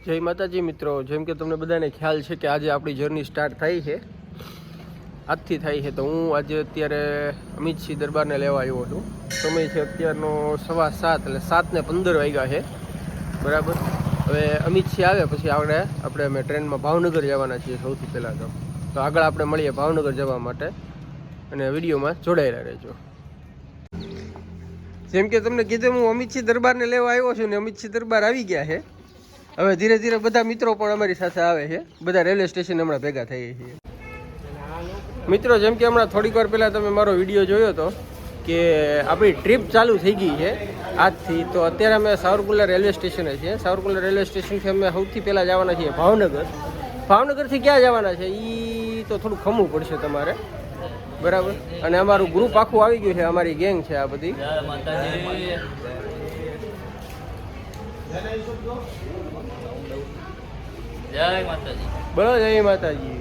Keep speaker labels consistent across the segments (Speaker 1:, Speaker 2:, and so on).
Speaker 1: જય માતાજી મિત્રો, જેમ કે તમને બધાને ખ્યાલ છે કે આજે આપણી જર્ની સ્ટાર્ટ થઈ છે, આજથી થઈ છે. તો હું આજે અત્યારે અમિતસિંહ દરબારને લેવા આવ્યો છું. સમય છે અત્યારનો 7:15 એટલે 7:15 વાગ્યા છે, બરાબર. હવે અમિતસિંહ આવે પછી આપણે અમે ટ્રેનમાં ભાવનગર જવાના છીએ સૌથી પહેલાં. તો આગળ આપણે મળીએ ભાવનગર જવા માટે, અને વિડીયોમાં જોડાયેલા રહેજો. જેમ કે તમને કીધું, હું અમિતસિંહ દરબારને લેવા આવ્યો છું ને અમિતસિંહ દરબાર આવી ગયા છે. હવે ધીરે ધીરે બધા મિત્રો પણ અમારી સાથે આવે છે, બધા રેલવે સ્ટેશન હમણાં ભેગા થઈએ છીએ. મિત્રો, જેમ કે હમણાં થોડીક વાર પહેલાં તમે મારો વિડીયો જોયો હતો કે આપણી ટ્રીપ ચાલુ થઈ ગઈ છે આજથી. તો અત્યારે અમે સાવરકુંડલા રેલવે સ્ટેશને છીએ. સાવરકુંડલા રેલવે સ્ટેશનથી અમે સૌથી પહેલાં જવાના છીએ ભાવનગર. ભાવનગરથી ક્યાં જવાના છે એ તો થોડું ખમવું પડશે તમારે, બરાબર. અને અમારું ગ્રુપ આખું આવી ગયું છે, અમારી ગેંગ છે આ બધી.
Speaker 2: જય માતાજી.
Speaker 1: બોલો જય માતાજી.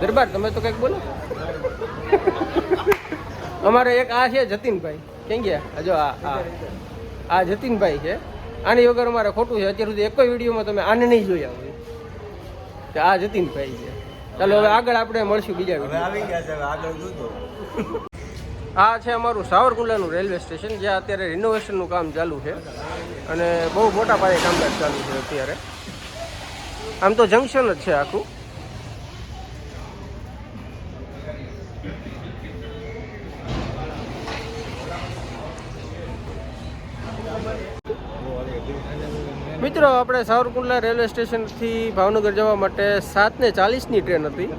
Speaker 1: દરબાર તમે તો કંઈક બોલો. અમારે એક આ છે જતીનભાઈ, ક્યાં ગયા? જો આ જતીનભાઈ છે. આની વગર અમારે ખોટું છે. અત્યાર સુધી એક વિડીયોમાં તમે આને નહીં જોયા હોય કે આ જતીનભાઈ છે. ચાલો હવે આગળ આપણે મળશું બીજા વિડીયો. આ છે અમારું સાવરકુંડલાનું રેલવે સ્ટેશન, જ્યાં અત્યારે રિનોવેશનનું કામ ચાલુ છે અને બહુ મોટા પાયે કામકાજ ચાલુ છે અત્યારે. આમ તો જંકશન જ છે આખું. મિત્રો, આપણે સાવરકુંડલા રેલવે સ્ટેશનથી ભાવનગર જવા માટે 7:40ની ટ્રેન હતી,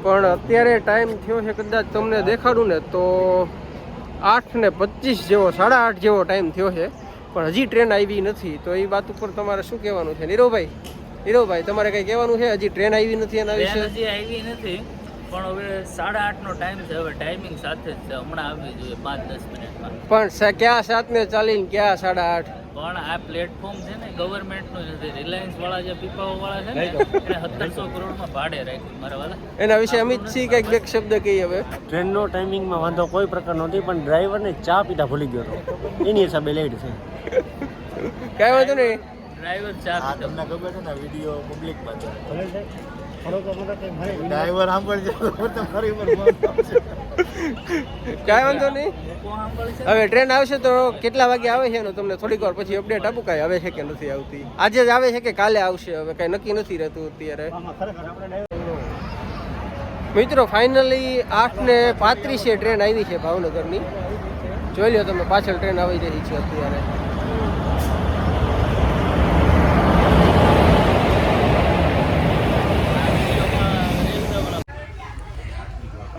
Speaker 1: પણ અત્યારે ટાઈમ થયો છે, કદાચ તમને દેખાડું ને તો 8:25 જેવો, 8:30 જેવો ટાઈમ થયો છે, પણ હજી ટ્રેન આવી નથી. તો એ વાત ઉપર તમારે શું કહેવાનું છે? નીરવભાઈ તમારે કંઈ કહેવાનું છે? હજી ટ્રેન આવી નથી એના વિશે?
Speaker 2: હજી આવી નથી, પણ હવે 8:30નો ટાઈમ છે. હવે ટાઈમિંગ સાથે જ છે, હમણાં આવી જોઈએ 5-10 મિનિટમાં.
Speaker 1: પણ ક્યાં 7:40 ને ક્યાં 8:30?
Speaker 2: પણ આ પ્લેટફોર્મ છે ને ગવર્મેન્ટનું નથી. રિલાયન્સ વાળા જે પીપાઓ વાળા છે ને એને 1700 કરોડમાં ભાડે રાખ્યું મારા વાળા.
Speaker 1: એના વિશે અમિતસિંહ કંઈક બે શબ્દ કહી. હવે
Speaker 3: ટ્રેનનો ટાઈમિંગમાં વાંધો કોઈ પ્રકારનો નથી, પણ ડ્રાઈવરને ચા પીતા ભૂલી ગયો હતો, એની હિસાબે લેટ છે.
Speaker 1: કાંઈ વાંધો નહીં.
Speaker 2: ડ્રાઈવર ચા પીતા.
Speaker 4: તમને ખબર છે ને વિડીયો પબ્લિકમાં છે. ડ્રાઈવર સાંભળજો તો ફરી
Speaker 1: કાંઈ વાંધો નહીં.
Speaker 2: લોકો સાંભળશે.
Speaker 1: હવે ટ્રેન આવશે તો કેટલા વાગે આવે છે એનો તમને થોડીક વાર પછી અપડેટ આપું. કાંઈ આવે છે કે નથી આવતી, આજે જ આવે છે કે કાલે આવશે, હવે કાંઈ નક્કી નથી રહેતું અત્યારે. મિત્રો, ફાઇનલી 8:35 ટ્રેન આવી છે ભાવનગરની. જોઈ લો તમે, પાછળ ટ્રેન આવી રહી છે અત્યારે.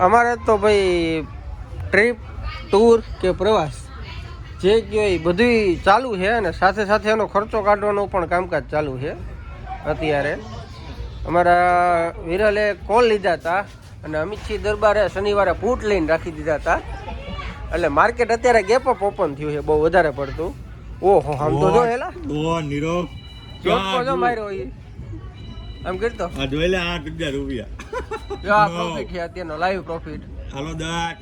Speaker 1: અમારે તો ભાઈ ટ્રીપ, ટૂર કે પ્રવાસ જે કહો એ બધું ચાલુ છે, અને સાથે સાથે એનો ખર્ચો કાઢવાનો પણ કામકાજ ચાલુ છે અત્યારે. અમારા વિરલે કોલ લીધા હતા અને અમિતસિંહ દરબારે શનિવારે બૂટ લઈને રાખી દીધા હતા, એટલે માર્કેટ અત્યારે ગેપ અપ ઓપન થયું છે બહુ વધારે પડતું. ઓહો, આમ તો જો હેલા
Speaker 4: નીરવ
Speaker 1: જો માર્યો એ આમ કરતો.
Speaker 4: આ જોઈ લે 8,000 રૂપિયા.
Speaker 1: જો આ પ્રોફિટ છે અત્યારનો, લાઈવ પ્રોફિટ.
Speaker 4: હાલો 10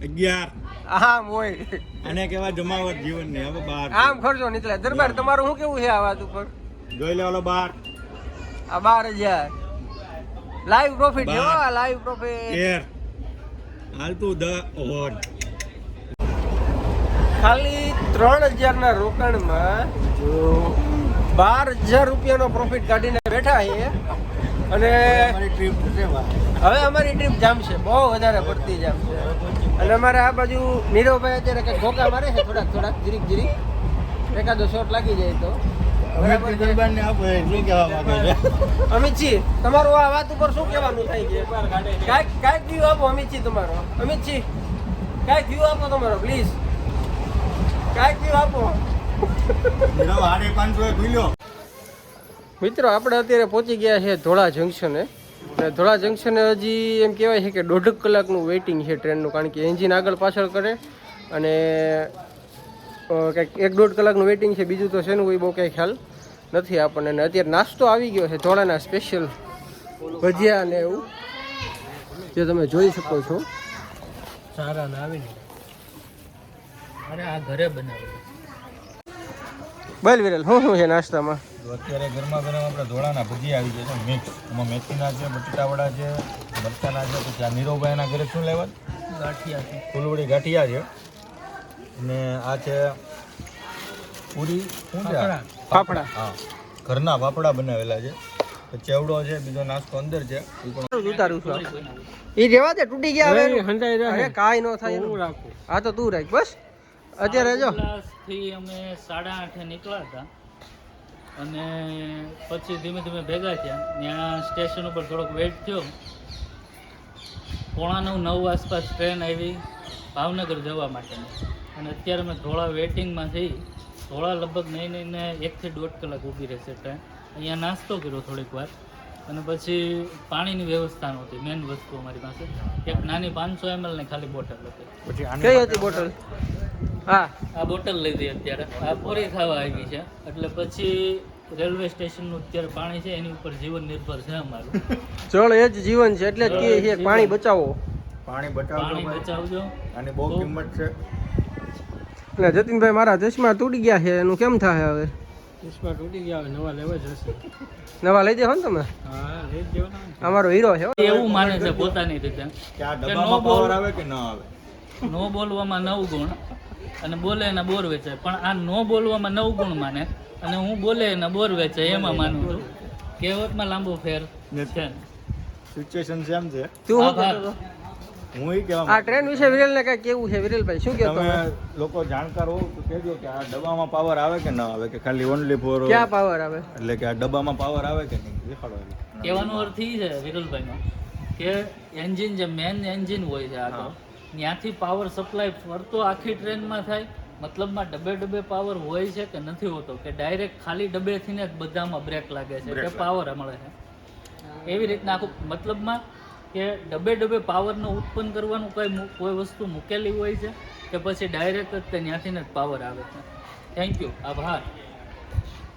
Speaker 4: 11
Speaker 1: આમ હોય,
Speaker 4: આને કેવા જમાવટ જીવનની. હવે 12
Speaker 1: આમ ખર્ચો નીકળે. દરબાર તમારું શું કેવું છે આ વાત ઉપર?
Speaker 4: જોઈ લે ઓલો 12
Speaker 1: આ 12,000 લાઈવ પ્રોફિટ છે. લાઈવ પ્રોફિટ
Speaker 4: 13 હાલતું 10
Speaker 1: ખાલી 3,000 ના રોકાણમાં 12,000 રૂપિયાનો પ્રોફિટ કાઢીને બેઠા છીએ. અને
Speaker 4: ટ્રીપ છે.
Speaker 1: હવે અમારી ટ્રીપ જામશે, બહુ વધારે પડતી જામશે. અને અમારે આ બાજુ નીરવભાઈ અત્યારે કંઈક ધોકા મારે છે, થોડાક જીરીક એકાદો શોટ લાગી જાય તો બરાબર છે.
Speaker 4: દરબારને આપો શું કહેવા માંગે છે?
Speaker 1: અમિતસિંહ, તમારું આ વાત ઉપર શું કહેવાનું થાય છે? કાંઈક વ્યૂ આપો અમિતસિંહ તમારો. અમિતસિંહ, કાંઈક વ્યૂ આપો તમારો, પ્લીઝ કાંઈક વ્યૂ આપો.
Speaker 4: નીરવ 550 ખુલ્યો.
Speaker 1: મિત્રો, આપણે અત્યારે પહોંચી ગયા છે ધોળા જંકશને. અને ધોળા જંકશને હજી એમ કહેવાય છે કે 1.5 કલાકનું વેઇટિંગ છે ટ્રેનનું, કારણ કે એન્જિન આગળ પાછળ કરે અને કંઈક 1-1.5 કલાકનું વેઇટિંગ છે. બીજું તો શેનું કોઈ બહુ કંઈ ખ્યાલ નથી આપણને. અને અત્યારે નાસ્તો આવી ગયો છે, ધોળાના સ્પેશિયલ ભજીયા ને એવું, જે તમે જોઈ શકો છો.
Speaker 2: સારા ના આવીને. અરે આ ઘરે બનાવેલું.
Speaker 1: બોલ વિરલ શું છે નાસ્તામાં?
Speaker 4: તો અત્યારે ગરમા ગરમ આપણે ધોળાના ભજીયા આવી ગયા છે મિક્સ. એમાં મેથીના છે, બટેટાવડા છે, મરચાના છે. પછી આ નીરવભાઈના ઘરે શું લેવા?
Speaker 2: ગાંઠિયા છે.
Speaker 4: ફૂલવડી ગાંઠિયા છે. અને આ છે પૂરી શું છે?
Speaker 1: ફાફડા.
Speaker 4: હા, ઘરના ફાફડા બનાવેલા છે. પછી ચેવડો છે, બીજો નાસ્તો અંદર છે. એ પણ
Speaker 1: ઉતારું છું એ રેવા દે, તૂટી ગયા હવે અરે કાંઈ ન થાય એનું. હા તો તું રાખ બસ. અત્યારે જો
Speaker 2: થી અમે 8:30 નીકળ્યા હતા અને પછી ધીમે ધીમે ભેગા થયા. ત્યાં સ્ટેશન ઉપર થોડોક વેઇટ થયો. 8:45-9 આસપાસ ટ્રેન આવી ભાવનગર જવા માટેની. અને અત્યારે અમે ધોળા વેઇટિંગમાં થઈ. ધોળા લગભગ નહીં નહીં ને 1 થી 1.5 કલાક ઊભી રહેશે ટ્રેન. અહીંયા નાસ્તો કર્યો થોડીક વાર અને પછી પાણીની વ્યવસ્થા નહોતી. મેઇન વસ્તુ અમારી પાસે એક નાની 500 ml ની ખાલી બોટલ હતી.
Speaker 1: કઈ હતી બોટલ? હા
Speaker 2: આ બોટલ લીધી અત્યારે. આ પૂરી થવા આવી છે એટલે પછી રેલવે સ્ટેશનનું અત્યારે પાણી છે એની ઉપર જીવન નિર્ભર છે અમારું.
Speaker 1: જળ એ જ જીવન છે એટલે જ કહે છે પાણી બચાવો.
Speaker 4: પાણી
Speaker 2: પાણી
Speaker 4: બચાવજો.
Speaker 2: બચાવજો.
Speaker 4: આની બહુ કિંમત છે.
Speaker 1: એટલે જતીનભાઈ મારા ચશ્મા તૂટી ગયા છે એનું કેમ થાય હવે?
Speaker 3: તૂટી ગયા નવા લેવા જશે.
Speaker 1: નવા લઈ દેવો ને તમે?
Speaker 3: હા લઈ જ દેવાના.
Speaker 1: અમારો હીરો છે હો.
Speaker 2: એવું માને છે પોતાની રીતે
Speaker 4: કે આ
Speaker 2: કે
Speaker 4: ડબ્બામાં પાવર આવે કે ન આવે?
Speaker 2: નો બોલવામાં 9 ગુણ અને બોલે એના બોર વેચાય. પણ આ નો બોલવામાં 9 ગુણ માને અને હું બોલે એના બોર વેચાય એમાં માનું છું. કહેવતમાં લાંબો ફેર છે.
Speaker 4: સિચ્યુએશન સેમ છે.
Speaker 1: તું શું
Speaker 2: આભાર.
Speaker 1: કહેતો હતો?
Speaker 4: હું એ કહેવા
Speaker 1: આ ટ્રેન વિશે વિરલને કઈ કેવું છે? વિરલભાઈ શું કહેતો?
Speaker 4: તમે લોકો જાણકાર હોવ તો કહેજો કે આ ડબ્બામાં પાવર આવે કે ન આવે, કે ખાલી ઓનલી ફોર
Speaker 1: ક્યાં પાવર આવે?
Speaker 4: એટલે કે આ ડબ્બામાં પાવર આવે કે નહીં દેખાડો.
Speaker 2: કહેવાનો અર્થ એ છે વિરલભાઈનો કે એન્જિન જે મેન એન્જિન હોય છે આગળ ત્યાંથી પાવર સપ્લાય ફરતો આખી ટ્રેનમાં થાય. મતલબમાં ડબ્બે ડબ્બે પાવર હોય છે કે નથી હોતો, કે ડાયરેક્ટ ખાલી ડબ્બેથી જ બધામાં બ્રેક લાગે છે કે પાવર મળે છે. એવી રીતના આખું મતલબમાં કે ડબ્બે ડબ્બે પાવરનો ઉત્પન્ન કરવાનું કોઈ વસ્તુ મૂકેલી હોય છે કે પછી ડાયરેક્ટ જ ત્યાંથી જ પાવર આવે છે. થેન્ક યુ, આભાર.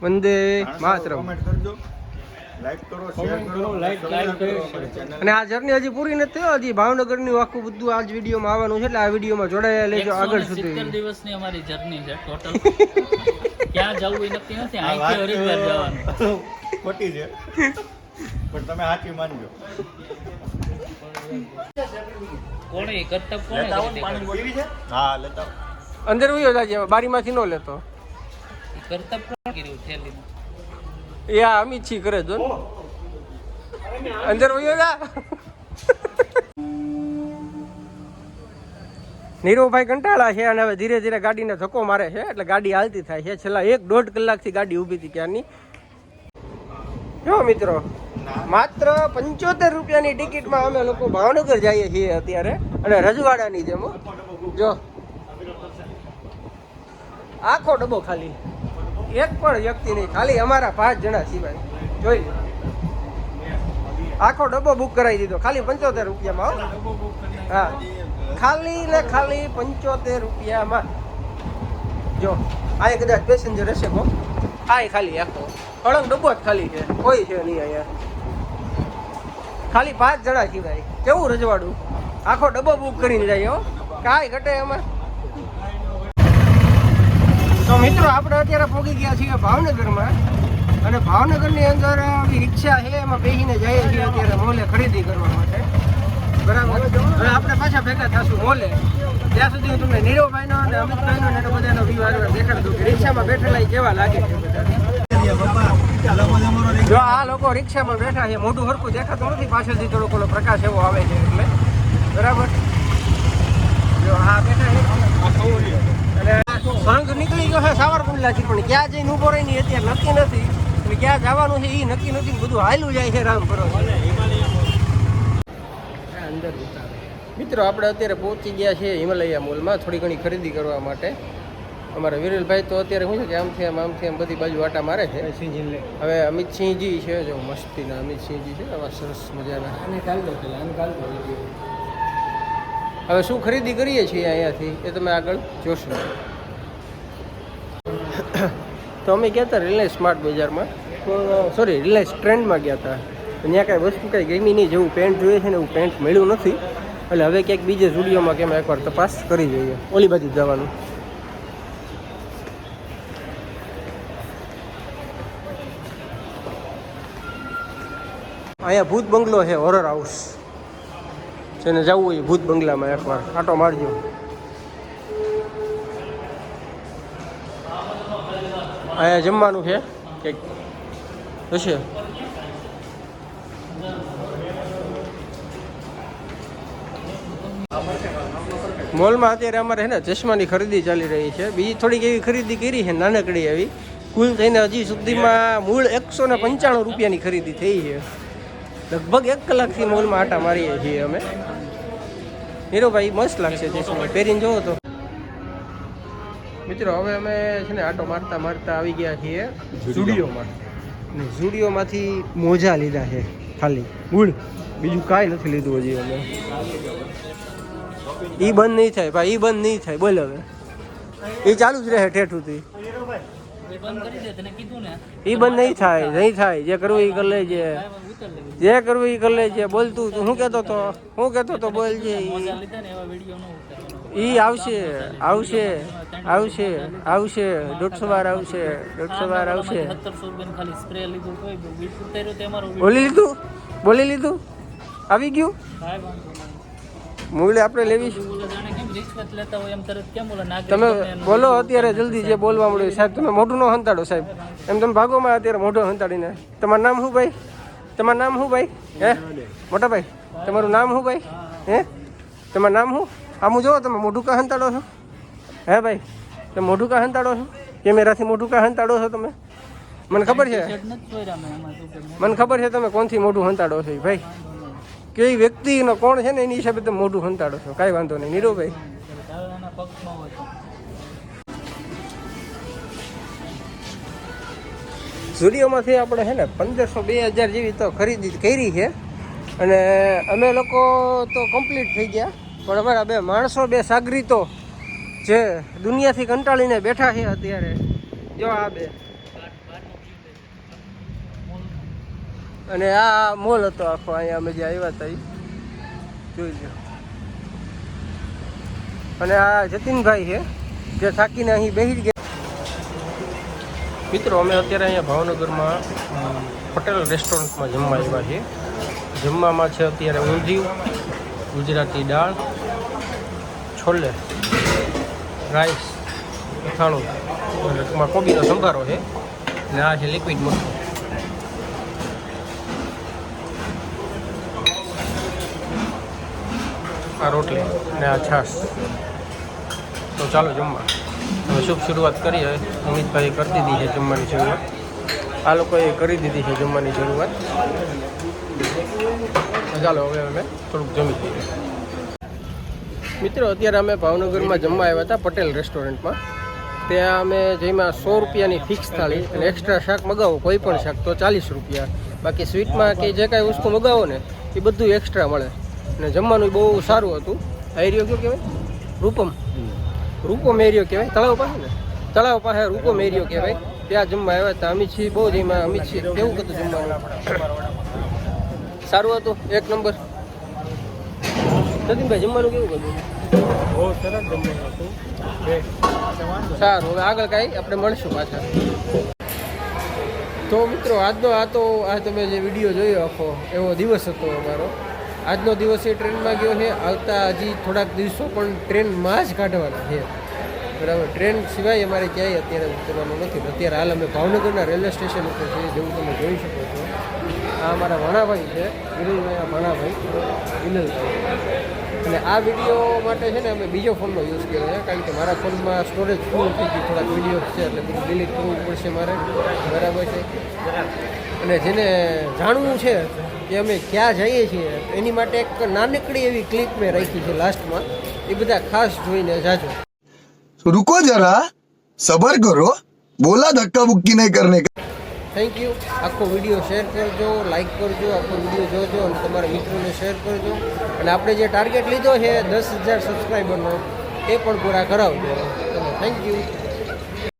Speaker 1: વંદે માતરમ.
Speaker 4: કોમેન્ટ કરજો, લાઈક કરો, શેર કરો,
Speaker 3: લાઈક કરો.
Speaker 4: ચેનલ
Speaker 1: અને આ જર્ની હજી પૂરી નથી થઈ. હજી ભાવનગરનું આખું બધું આ જ વિડીયોમાં આવવાનું છે એટલે આ વિડીયોમાં જોડાયા લેજો આગળ
Speaker 2: 170
Speaker 1: સુધી.
Speaker 2: દિવસની અમારી જર્ની છે ટોટલ. ક્યાં જવું એ નક્કી નથી. અહીંથી હરિદ્વાર જવાનું.
Speaker 4: ખોટી છે પણ તમે સાચી માનજો.
Speaker 2: કોણે કરતબ કોણે
Speaker 4: લેતા આવો ને
Speaker 2: કરી
Speaker 4: પાણી બોલી છે? હા લેતા આવો.
Speaker 1: અંદર વયો જાજે, બારીમાંથી ન લેતો.
Speaker 2: કરતબ કોણ કર્યું થેલીનું?
Speaker 1: એ આ અમિત છી કરે જો ને. અંદર વયો જા. નીરવભાઈ કંટાળા છે અને હવે ધીરે ધીરે ગાડીને ધક્કો મારે છે એટલે ગાડી હાલતી થાય છે. છેલ્લા 1.5 કલાકથી ગાડી ઊભી હતી ક્યારની. જો મિત્રો માત્ર 75 રૂપિયાની ટિકિટમાં અમે લોકો ભાવનગર જઈએ છીએ અત્યારે. અને રજવાડાની જેમ હો. જો આખો ડબ્બો ખાલી, એક પણ વ્યક્તિ નહીં, ખાલી અમારા 5 જણા સિવાય. જોઈ લો, આખો ડબ્બો બુક કરાવી દીધો ખાલી 75 રૂપિયામાં. હો હા, ખાલી ને ખાલી 75 રૂપિયામાં. જો આ કદાચ પેસેન્જર હશે કો, આ ખાલી આખો અળંગ ડબ્બો જ ખાલી છે, કોઈ છે નહીં અહીંયા. ખાલી 5 જણા સિવાય. કેવું રજવાડું, આખો ડબ્બો બુક કરીને જાય. હો કાંઈ ઘટે એમાં. તો મિત્રો આપણે અત્યારે પહોંચી ગયા છીએ ભાવનગરમાં અને ભાવનગરની અંદર આવી રિક્ષા છે એમાં બેસીને જઈએ છીએ અત્યારે મોલે ખરીદી કરવા માટે. બરાબર, હવે આપણે પાછા ભેગા થશું મોલે. ત્યાં સુધી હું તમને નીરવભાઈનો અને અમિતભાઈનો અને બધાનો વ્યૂ આગળ દેખાડી દઉં કે રિક્ષામાં બેઠેલા કેવા લાગે છે બધા. જો આ લોકો રિક્ષામાં બેઠા છે, મોઢું હરખું દેખાતું નથી, પાછળથી થોડોક ઓલો પ્રકાશ એવો આવે છે એટલે. બરાબર, જો આ બેઠા છે અને સંઘ નીકળી ગયો છે સાવરકુંડલાથી, પણ ક્યાં જઈને ઊભો રહીને અત્યારે નક્કી નથી. એટલે ક્યાં જવાનું છે એ નક્કી નથી, બધું હાલ્યું જાય છે રામ ભરો. અંદર મિત્રો આપણે અત્યારે પહોંચી ગયા છીએ હિમાલયા મોલમાં થોડી ઘણી ખરીદી કરવા માટે. અમારા વિરલભાઈ તો અત્યારે શું છે કે આમથી આમ બધી બાજુ આટા મારે છે. હવે અમિતસિંહજી છે, જો મસ્તીના અમિતસિંહજી છે, આવા સરસ મજાના. હવે શું ખરીદી કરીએ છીએ અહીંયાથી એ તમે આગળ જોશો. તો અમે ગયા હતા રિલાયન્સ સ્માર્ટ બજારમાં, સોરી રિલાયન્સ ટ્રેન્ડમાં ગયા હતા. ત્યાં કાંઈ વસ્તુ કાંઈ ગમી નહીં, જેવું પેન્ટ જોઈએ છે ને એવું પેન્ટ મળ્યું નથી. એટલે હવે ક્યાંક બીજે સ્ટુડિયોમાં કેમ એકવાર તપાસ કરી જોઈએ. ઓલી બાજુ જવાનું. અહીંયા ભૂત બંગલો છે, હોરર હાઉસ. જેને જવું હોય ભૂત બંગલામાં એકવાર આટો મારજો. અહીંયા જમવાનું છે કંઈક હશે. મોલમાં અત્યારે અમારે છે ને ચશ્માની ખરીદી ચાલી રહી છે. બીજી થોડીક એવી ખરીદી કરી છે નાનકડી એવી. કુલ થઈને હજી સુધીમાં મૂળ 195 રૂપિયાની ખરીદી થઈ છે. લગભગ 1 કલાકથી મોલમાં આટા મારીએ છીએ અમે. હીરોભાઈ મસ્ત લાગશે ચશ્મા પહેરીને જોવો તો. મિત્રો હવે અમે છે ને આટો મારતા મારતા આવી ગયા છીએ ઝુડિયોમાં. અને ઝુડિયોમાંથી મોજા લીધા છે ખાલી મૂળ, બીજું કાંઈ નથી લીધું હજી અમે. ઈ બંધ નહીં થાય ભાઈ, ઈ બંધ નહીં થાય. બોલ હવે એ ચાલુ જ રહે ઠેઠુંથી. ઈ બંધ નહીં થાય, નહીં થાય. જે કરવું એ કરી લેજે, જે કરવું એ કરી લેજે. બોલતું તું શું કહેતો તો, શું કહેતો તો બોલજે. ઈ આવશે આવશે આવશે આવશે 150 વાર આવશે, 150 વાર આવશે. બોલી લીધું, બોલી લીધું, આવી ગયું. મૂળે આપણે લેવી છે. તમે બોલો અત્યારે જલ્દી, જે બોલવા મળ્યું. સાહેબ તમે મોઢું ન હંતાડો સાહેબ, એમ તમે ભાગોમાં અત્યારે મોઢું હંતાડીને. તમારું નામ શું ભાઈ? તમારું નામ શું ભાઈ? હે મોટા ભાઈ, તમારું નામ શું ભાઈ? હે તમારું નામ શું? આમું જોવો તમે મોઢું કા હંતાડો છો? હે ભાઈ તમે મોઢું કા હંતાડો છો? કેમેરાથી મોઢું કા હંતાડો છો તમે? મને ખબર છે, મને ખબર છે તમે કોણથી મોઢું હંતાડો છો ભાઈ. કઈ વ્યક્તિનો કોણ છે ને એની હિસાબે તમે મોઢું હંતાડો છો. કાંઈ વાંધો નહીં નીરુભાઈ. ઝુડિયોમાંથી આપણે છે ને 1500-2000 જેવી તો ખરીદી કરી છે. અને અમે લોકો તો કમ્પ્લીટ થઈ ગયા, પણ અમારા 2 માણસો, 2 સાગરીતો જે દુનિયાથી કંટાળીને બેઠા છે અત્યારે, જો આ 2. અને આ મોલ હતો આખો, અહીંયા અમે જે આવ્યા હતા એ જોઈ લો. અને આ જતીનભાઈ છે જે થાકીને અહીં બેસી ગયા. મિત્રો અમે અત્યારે અહીંયા ભાવનગરમાં પટેલ રેસ્ટોરન્ટમાં જમવા આવ્યા છીએ. જમવામાં છે અત્યારે ઊંધિયું, ગુજરાતી દાળ, છોલે, રાઈસ, અથાણું, અને ટૂંકમાં કોબીનો સંભારો છે. અને આ છે લિક્વિડ મરચું. આ રોટલી અને આ છાશ. તો ચાલો જમવા. હવે શુભ શરૂઆત કરીએ. અમિતભાઈએ કરી દીધી છે જમવાની શરૂઆત, આ લોકોએ કરી દીધી છે જમવાની શરૂઆત. ચાલો હવે અમે થોડુંક જમી લઈએ. મિત્રો અત્યારે અમે ભાવનગરમાં જમવા આવ્યા હતા પટેલ રેસ્ટોરન્ટમાં. ત્યાં અમે જેમાં 100 રૂપિયાની ફિક્સ થાળી અને એક્સ્ટ્રા શાક મગાવો, કોઈ પણ શાક તો 40 રૂપિયા. બાકી સ્વીટમાં કે જે કાંઈ વસ્તુ મગાવો ને એ બધું એક્સ્ટ્રા મળે. અને જમવાનું બહુ સારું હતું. આ એરિયો કયો કહેવાય? રૂપમ, રૂપમ એરિયો કહેવાય. તળાવ પાસે ને, તળાવ પાસે રૂપમ એરિયો કહેવાય. ત્યાં જમવા આવ્યા હતા. અમિતસિંહ બહુ જેમાં અમિતસિંહ કેવું હતું જમવાનું? સારું હતું, 1 નંબર. સતીનભાઈ જમવાનું કેવું હતું? બહુ સરસ જમવાનું હતું. સારું, હવે આગળ કાંઈ આપણે મળશું પાછા. તો મિત્રો આજનો આ તમે જે વિડીયો જોયો આખો, એવો દિવસ હતો અમારો. આજનો દિવસ એ ટ્રેનમાં ગયો છે. આવતા હજી થોડાક દિવસો પણ ટ્રેનમાં જ કાઢવાના છે, બરાબર. ટ્રેન સિવાય અમારે ક્યાંય અત્યારે ઉતરવાનું નથી. અત્યારે હાલ અમે ભાવનગરના રેલવે સ્ટેશન ઉપર છીએ, જેવું તમે જોઈ શકો છો. આ અમારા ભાણાભાઈ છે, વિરલભાઈ, ભાણાભાઈ વિનલભાઈ. અને આ વિડીયો માટે છે ને અમે બીજો ફોનનો યુઝ કર્યો છે, કારણ કે મારા ફોનમાં સ્ટોરેજ ફૂલ થઈ ગઈ. થોડાક વિડીયો છે એટલે બધું ડિલીટ કરવું પડશે મારે, બરાબર છે. અને જેને જાણવું છે કે અમે ક્યાં જઈએ છીએ, એની માટે એક નાનકડી એવી ક્લિપ મેં રાખી છે લાસ્ટમાં. એ બધા ખાસ જોઈને જાજો.
Speaker 5: रुको जरा, सबर करो, बोला धक्का बुक्की नहीं करने का.
Speaker 1: Thank you. આખો વિડીયો શેર કરજો, લાઈક કરજો, આખો વિડીયો જોજો અને તમારા મિત્રોને શેર કરજો. અને આપણે જે ટાર્ગેટ લીધો છે 10,000 સબસ્ક્રાઈબરનો, એ પણ પૂરા કરાવજો. ચલો, થેન્ક યુ.